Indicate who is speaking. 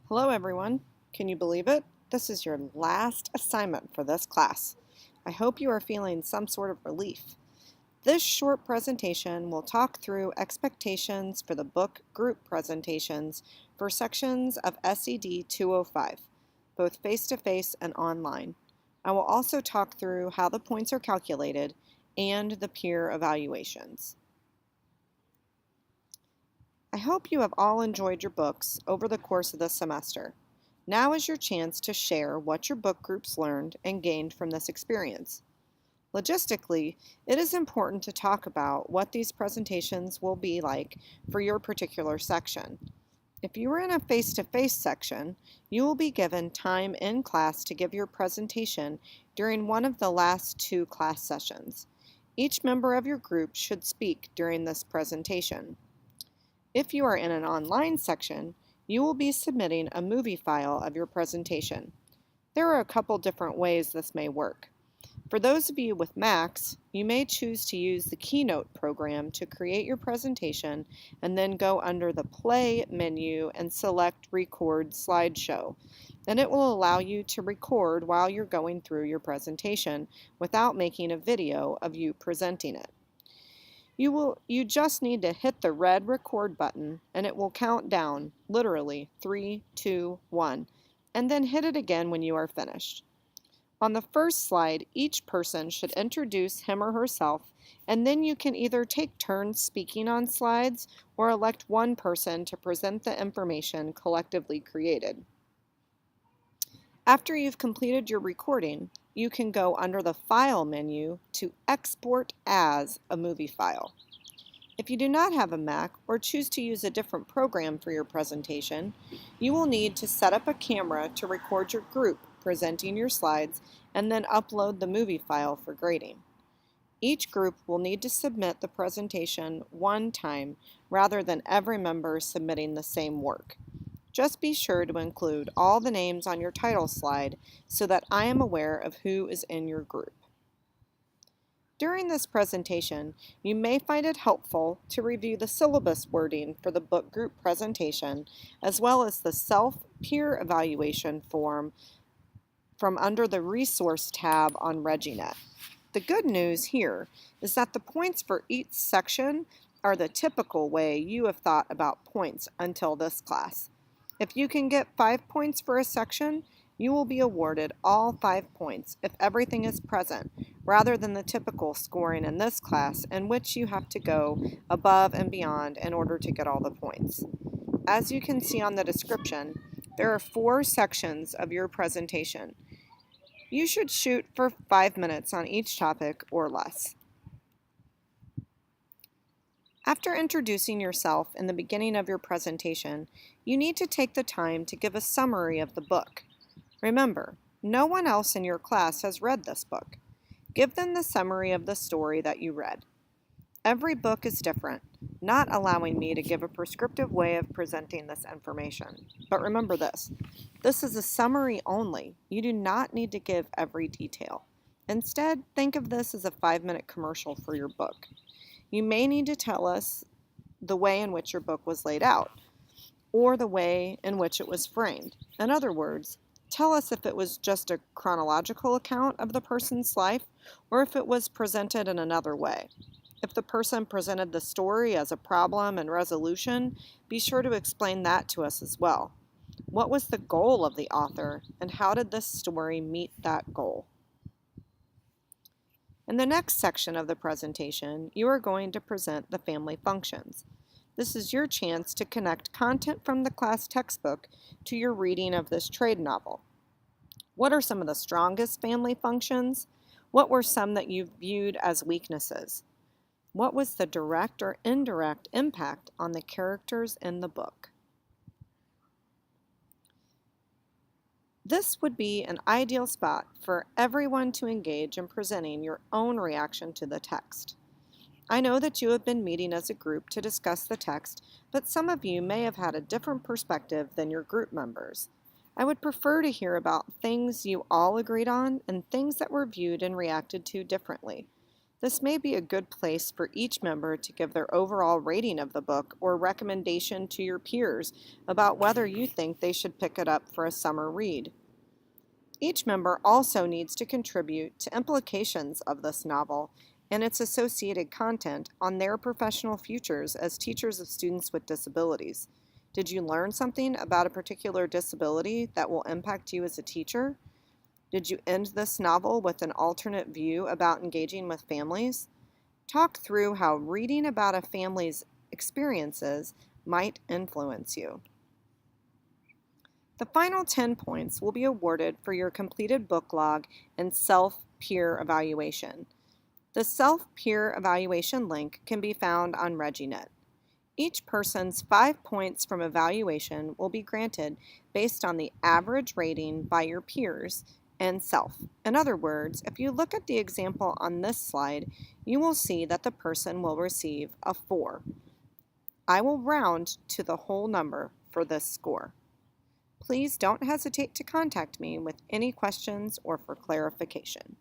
Speaker 1: Hello everyone. Can you believe it? This is your last assignment for this class. I hope you are feeling some sort of relief. This short presentation will talk through expectations for the book group presentations for sections of SED 205, both face-to-face and online. I will also talk through how the points are calculated and the peer evaluations. I hope you have all enjoyed your books over the course of this semester. Now is your chance to share what your book groups learned and gained from this experience. Logistically, it is important to talk about what these presentations will be like for your particular section. If you are in a face-to-face section, you will be given time in class to give your presentation during one of the last two class sessions. Each member of your group should speak during this presentation. If you are in an online section, you will be submitting a movie file of your presentation. There are a couple different ways this may work. For those of you with Macs, you may choose to use the Keynote program to create your presentation and then go under the Play menu and select Record Slideshow. And it will allow you to record while you're going through your presentation without making a video of you presenting it. You just need to hit the red record button and it will count down, literally 3, 2, 1, and then hit it again when you are finished. On the first slide, each person should introduce him or herself, and then you can either take turns speaking on slides or elect one person to present the information collectively created. After you've completed your recording, you can go under the File menu to export as a movie file. If you do not have a Mac or choose to use a different program for your presentation, you will need to set up a camera to record your group presenting your slides and then upload the movie file for grading. Each group will need to submit the presentation one time rather than every member submitting the same work. Just be sure to include all the names on your title slide so that I am aware of who is in your group. During this presentation, you may find it helpful to review the syllabus wording for the book group presentation, as well as the self-peer evaluation form from under the Resource tab on ReggieNet. The good news here is that the points for each section are the typical way you have thought about points until this class. If you can get 5 points for a section, you will be awarded all 5 points if everything is present, rather than the typical scoring in this class in which you have to go above and beyond in order to get all the points. As you can see on the description, there are 4 sections of your presentation. You should shoot for 5 minutes on each topic or less. After introducing yourself in the beginning of your presentation, you need to take the time to give a summary of the book. Remember, no one else in your class has read this book. Give them the summary of the story that you read. Every book is different, not allowing me to give a prescriptive way of presenting this information. But remember this is a summary only. You do not need to give every detail. Instead, think of this as a 5-minute commercial for your book. You may need to tell us the way in which your book was laid out, or the way in which it was framed. In other words, tell us if it was just a chronological account of the person's life, or if it was presented in another way. If the person presented the story as a problem and resolution, be sure to explain that to us as well. What was the goal of the author, and how did this story meet that goal? In the next section of the presentation, you are going to present the family functions. This is your chance to connect content from the class textbook to your reading of this trade novel. What are some of the strongest family functions? What were some that you viewed as weaknesses? What was the direct or indirect impact on the characters in the book? This would be an ideal spot for everyone to engage in presenting your own reaction to the text. I know that you have been meeting as a group to discuss the text, but some of you may have had a different perspective than your group members. I would prefer to hear about things you all agreed on and things that were viewed and reacted to differently. This may be a good place for each member to give their overall rating of the book or recommendation to your peers about whether you think they should pick it up for a summer read. Each member also needs to contribute to implications of this novel and its associated content on their professional futures as teachers of students with disabilities. Did you learn something about a particular disability that will impact you as a teacher? Did you end this novel with an alternate view about engaging with families? Talk through how reading about a family's experiences might influence you. The final 10 points will be awarded for your completed book log and self-peer evaluation. The self-peer evaluation link can be found on ReggieNet. Each person's 5 points from evaluation will be granted based on the average rating by your peers and self. In other words, if you look at the example on this slide, you will see that the person will receive a 4. I will round to the whole number for this score. Please don't hesitate to contact me with any questions or for clarification.